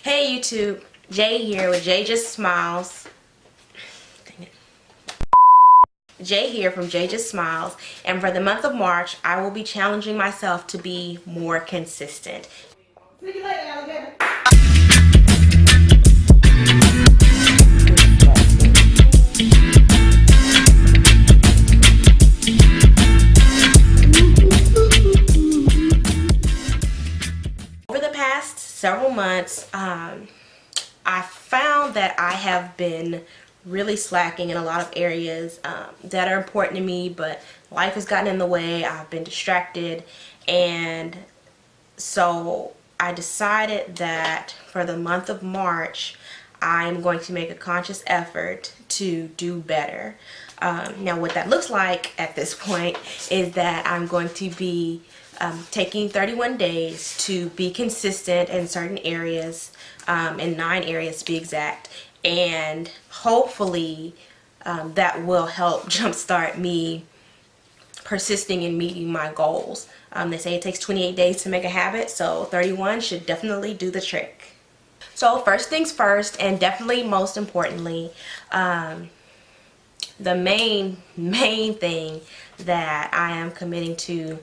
Hey YouTube, Jay here with Jay Just Smiles. Dang it. Jay here from Jay Just Smiles, and for the month of March, I will be challenging myself to be more consistent. See you later, alligator. Over the past several months, I found that I have been really slacking in a lot of areas that are important to me, but life has gotten in the way. I've been distracted, and so I decided that for the month of March, I'm going to make a conscious effort to do better. Now what that looks like at this point is that I'm going to be taking 31 days to be consistent in certain areas, in 9 areas to be exact, and hopefully that will help jumpstart me persisting in meeting my goals. They say it takes 28 days to make a habit, so 31 should definitely do the trick. So first things first, and definitely most importantly, the main thing that I am committing to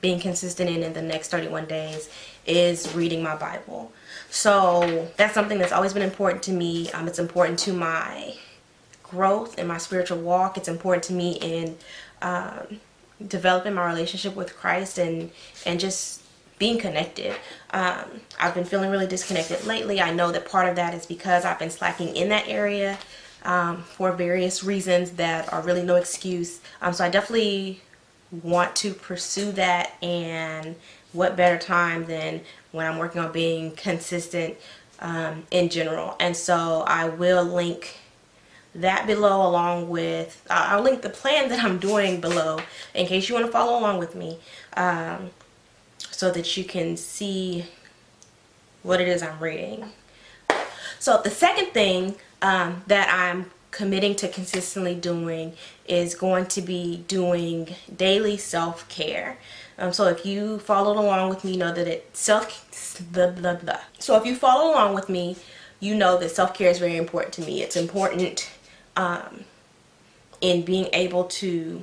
being consistent in the next 31 days is reading my Bible. So that's something that's always been important to me. It's important to my growth in my spiritual walk. It's important to me in developing my relationship with Christ and just being connected. I've been feeling really disconnected lately. I know that part of that is because I've been slacking in that area for various reasons that are really no excuse. So I definitely want to pursue that, and what better time than when I'm working on being consistent in general. And so I will link that below, along with I'll link the plan that I'm doing below in case you want to follow along with me, so that you can see what it is I'm reading. So the second thing that I'm committing to consistently doing is going to be doing daily self-care. So if you followed along with me, you know that So if you follow along with me, you know that self-care is very important to me. It's important in being able to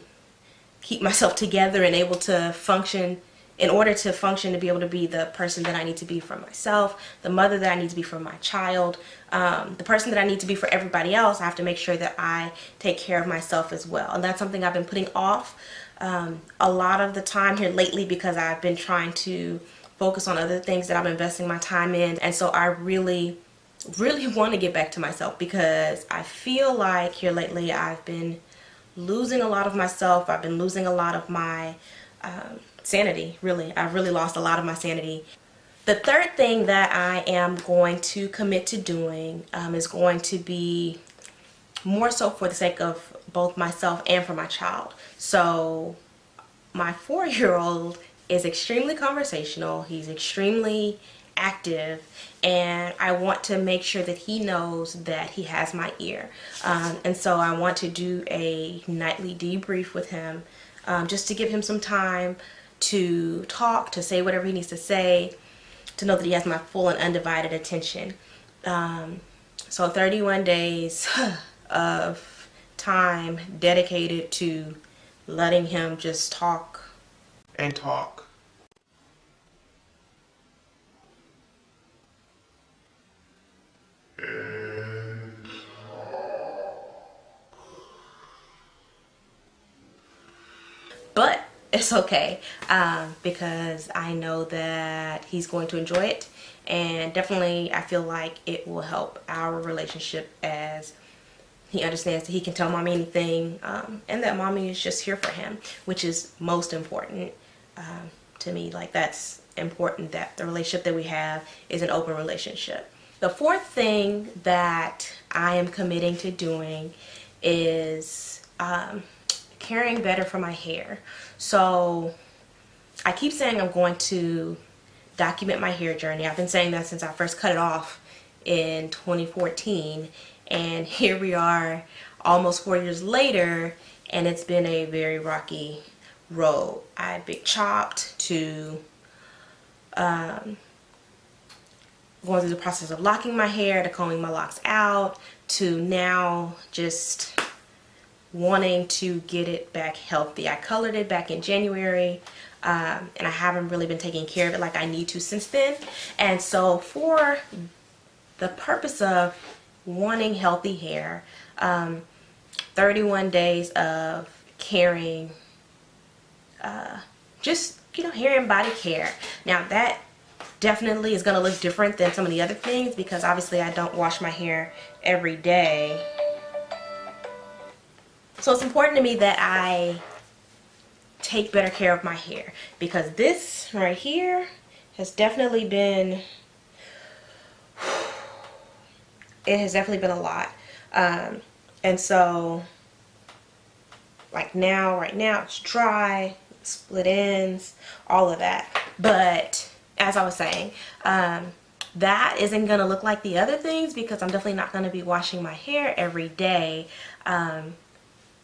keep myself together and able to function. In order to function, to be able to be the person that I need to be for myself, the mother that I need to be for my child, the person that I need to be for everybody else, I have to make sure that I take care of myself as well. And that's something I've been putting off a lot of the time here lately, because I've been trying to focus on other things that I'm investing my time in. And so I really want to get back to myself, because I feel like here lately I've been losing a lot of myself. I've been losing a lot of my sanity, really. I've really lost a lot of my sanity. The third thing that I am going to commit to doing is going to be more so for the sake of both myself and for my child. So my 4-year-old is extremely conversational. He's extremely active, and I want to make sure that he knows that he has my ear. And so I want to do a nightly debrief with him, just to give him some time to talk, to say whatever he needs to say, to know that he has my full and undivided attention. So 31 days of time dedicated to letting him just talk and talk. But it's okay, because I know that he's going to enjoy it, and definitely I feel like it will help our relationship, as he understands that he can tell mommy anything, and that mommy is just here for him, which is most important to me. Like, that's important, that the relationship that we have is an open relationship. The fourth thing that I am committing to doing is caring better for my hair. So I keep saying I'm going to document my hair journey. I've been saying that since I first cut it off in 2014, and here we are almost 4 years later, and it's been a very rocky road. I've been chopped to going through the process of locking my hair, to combing my locks out, to now just wanting to get it back healthy. I colored it back in January, and I haven't really been taking care of it like I need to since then. And so for the purpose of wanting healthy hair, 31 days of caring, just, you know, hair and body care. Now that definitely is going to look different than some of the other things, because obviously I don't wash my hair every day. So it's important to me that I take better care of my hair, because this right here has definitely been, it has definitely been a lot. And so like now, right now it's dry, split ends, all of that. But as I was saying, that isn't gonna look like the other things, because I'm definitely not gonna be washing my hair every day.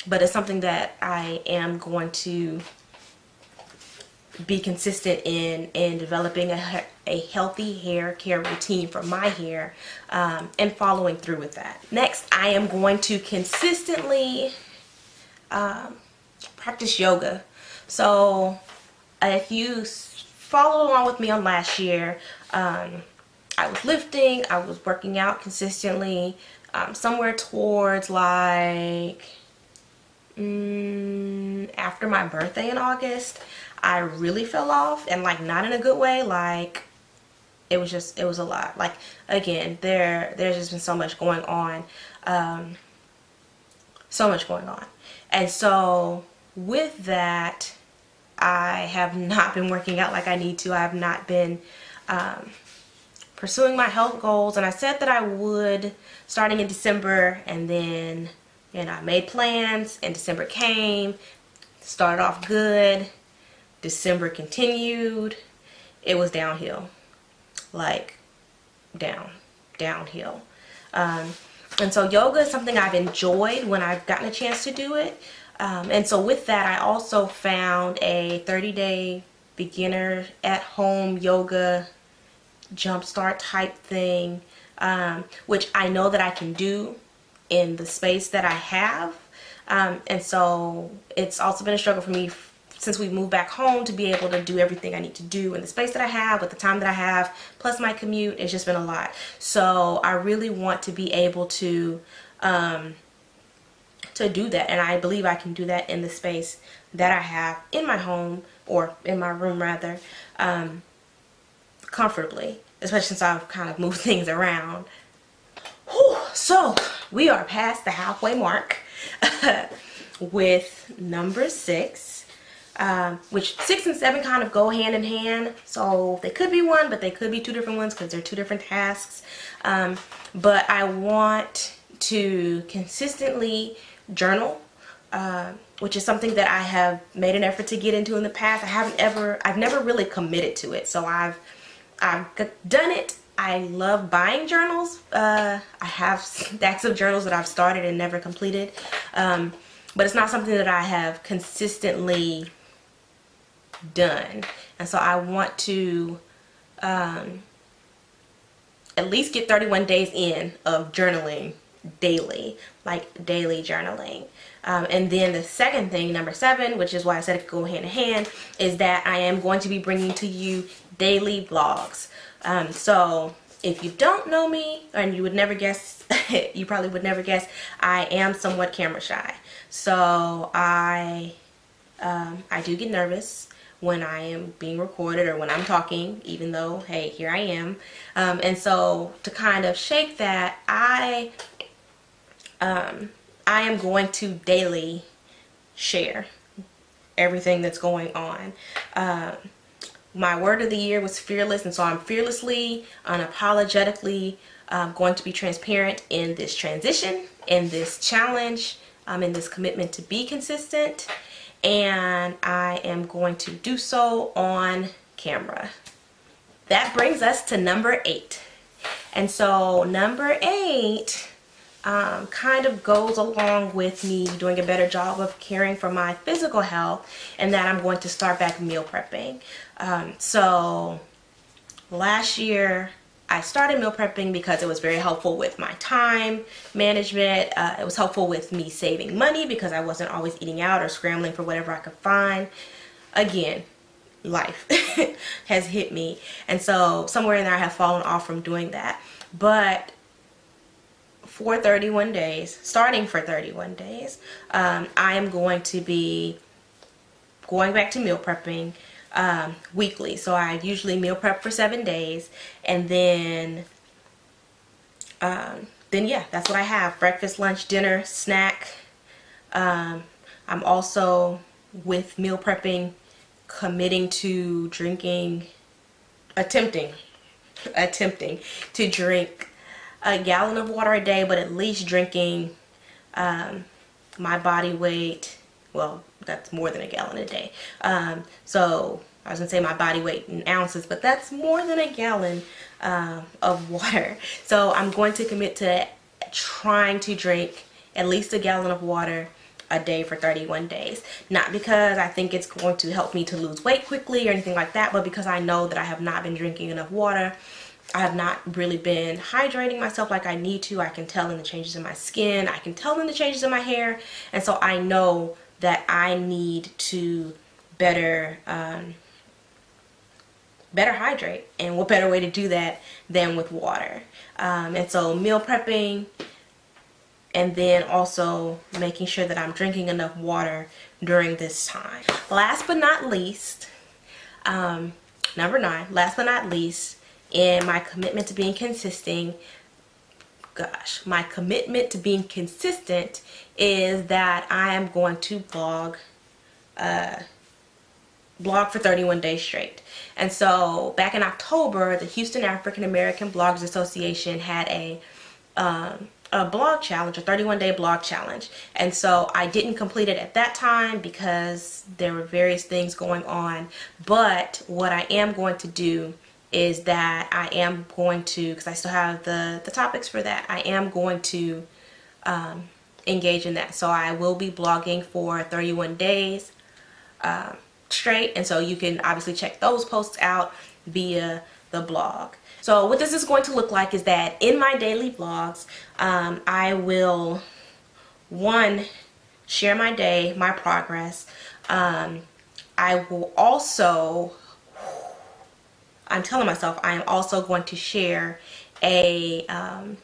But it's something that I am going to be consistent in developing a healthy hair care routine for my hair, and following through with that. Next, I am going to consistently practice yoga. So if you followed along with me on last year, I was lifting, I was working out consistently, somewhere towards like after my birthday in August. I really fell off, and like not in a good way. Like it was a lot. Like again, there's just been so much going on, and so with that, I have not been working out like I need to. I have not been pursuing my health goals, and I said that I would starting in December, and then, you know, I made plans, and December came, started off good. December continued, it was downhill, like downhill. And so yoga is something I've enjoyed when I've gotten a chance to do it. And so with that, I also found a 30-day beginner at home yoga jumpstart type thing, which I know that I can do in the space that I have. And so it's also been a struggle for me since we moved back home to be able to do everything I need to do in the space that I have with the time that I have, plus my commute. It's just been a lot. So I really want to be able to do that, and I believe I can do that in the space that I have in my home, or in my room rather, comfortably, especially since I've kind of moved things around. Whew. So we are past the halfway mark with number 6. Which 6 and 7 kind of go hand in hand, so they could be one, but they could be 2 different ones because they're 2 different tasks. But I want to consistently journal, which is something that I have made an effort to get into in the past. I've never really committed to it, so I've done it. I love buying journals. I have stacks of journals that I've started and never completed, but it's not something that I have consistently done. And so I want to at least get 31 days in of journaling daily, like daily journaling. And then the second thing, number 7, which is why I said it could go hand in hand, is that I am going to be bringing to you daily vlogs. So if you don't know me, and you would never guess, you probably would never guess, I am somewhat camera shy. So I do get nervous when I am being recorded or when I'm talking, even though, hey, here I am. And so to kind of shake that, I am going to daily share everything that's going on. My word of the year was fearless, and so I'm fearlessly, unapologetically going to be transparent in this transition, in this challenge, in this commitment to be consistent, and I am going to do so on camera. That brings us to number 8. And so number 8 kind of goes along with me doing a better job of caring for my physical health, and that I'm going to start back meal prepping. So last year I started meal prepping because it was very helpful with my time management. It was helpful with me saving money because I wasn't always eating out or scrambling for whatever I could find. Again, life has hit me, and so somewhere in there I have fallen off from doing that. But for 31 days, starting for 31 days, I am going to be going back to meal prepping weekly. So I usually meal prep for 7 days, and then yeah, that's what I have: breakfast, lunch, dinner, snack. I'm also, with meal prepping, committing to attempting to drink a gallon of water a day, but at least drinking my body weight. Well, that's more than a gallon a day. So I was gonna say my body weight in ounces, but that's more than a gallon of water. So I'm going to commit to trying to drink at least a gallon of water a day for 31 days. Not because I think it's going to help me to lose weight quickly or anything like that, but because I know that I have not been drinking enough water. I have not really been hydrating myself like I need to. I can tell in the changes in my skin. I can tell in the changes in my hair. And so I know that I need to better hydrate. And what better way to do that than with water? And so meal prepping, and then also making sure that I'm drinking enough water during this time. Last but not least, number 9, last but not least, in my commitment to being consistent, my commitment to being consistent is that I am going to blog for 31 days straight. And so back in October, the Houston African American Bloggers Association had a blog challenge, a 31-day blog challenge. And so I didn't complete it at that time because there were various things going on. But what I am going to do is that I am going to, because I still have the topics for that, I am going to engage in that. So I will be blogging for 31 days straight, and so you can obviously check those posts out via the blog. So what this is going to look like is that in my daily vlogs, I will, one, share my day, my progress. I will also, I'm telling myself I am also going to share an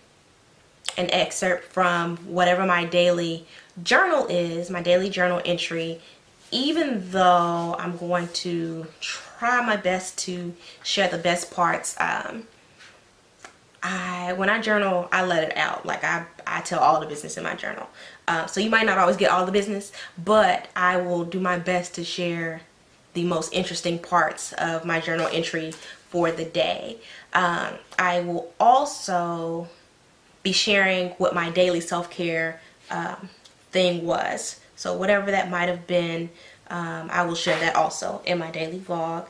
excerpt from whatever my daily journal is, my daily journal entry, even though I'm going to try my best to share the best parts. When I journal, I let it out. Like I tell all the business in my journal. So you might not always get all the business, but I will do my best to share the most interesting parts of my journal entry for the day. I will also be sharing what my daily self-care thing was. So whatever that might have been, I will share that also in my daily vlog.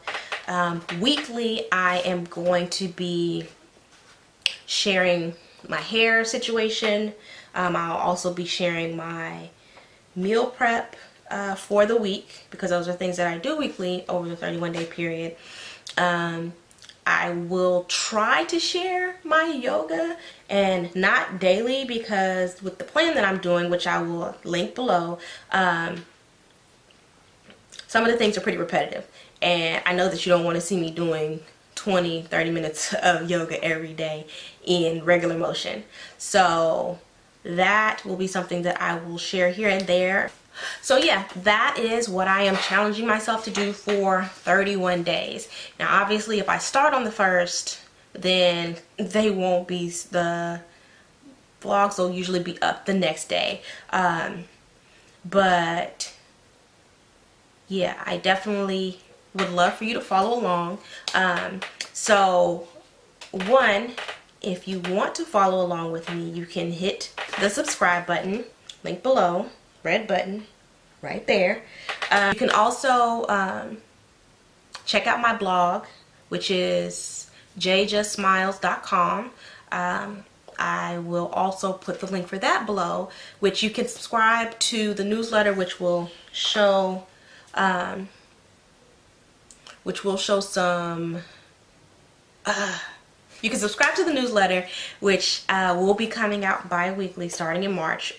Weekly, I am going to be sharing my hair situation. I'll also be sharing my meal prep for the week, because those are things that I do weekly over the 31-day period. I will try to share my yoga, and not daily, because with the plan that I'm doing, which I will link below, some of the things are pretty repetitive, and I know that you don't want to see me doing 20-30 minutes of yoga every day in regular motion. So that will be something that I will share here and there. So yeah, that is what I am challenging myself to do for 31 days. Now obviously if I start on the 1st, then they won't be, the vlogs will usually be up the next day. But yeah, I definitely would love for you to follow along. So one, if you want to follow along with me, you can hit the subscribe button, link below, red button right there. You can also check out my blog, which is jjustsmiles.com. I will also put the link for that below, which you can subscribe to the newsletter, which will show some You can subscribe to the newsletter, which will be coming out bi-weekly starting in March,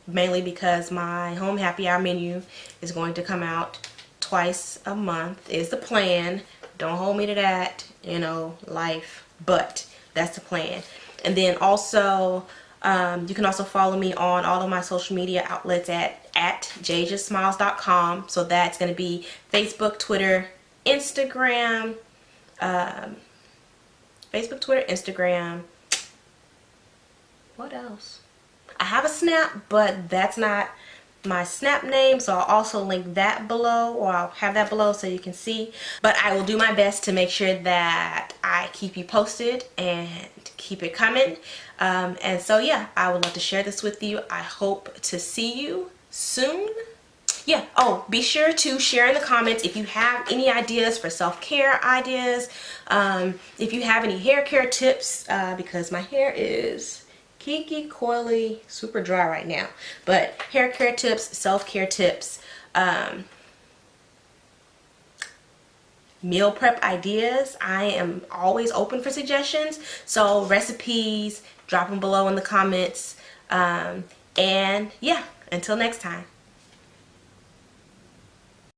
mainly because my home happy hour menu is going to come out twice a month is the plan. Don't hold me to that, you know, life, but that's the plan. And then also, you can also follow me on all of my social media outlets at jjustsmiles.com. So that's going to be Facebook, Twitter, Instagram, what else? I have a Snap, but that's not my Snap name, so I'll also link that below, or I'll have that below so you can see. But I will do my best to make sure that I keep you posted and keep it coming. And so yeah, I would love to share this with you. I hope to see you soon. Yeah, oh, be sure to share in the comments if you have any ideas for self-care ideas, if you have any hair care tips, because my hair is kinky, coily, super dry right now. But hair care tips, self-care tips, meal prep ideas. I am always open for suggestions. So recipes, drop them below in the comments. And yeah, until next time.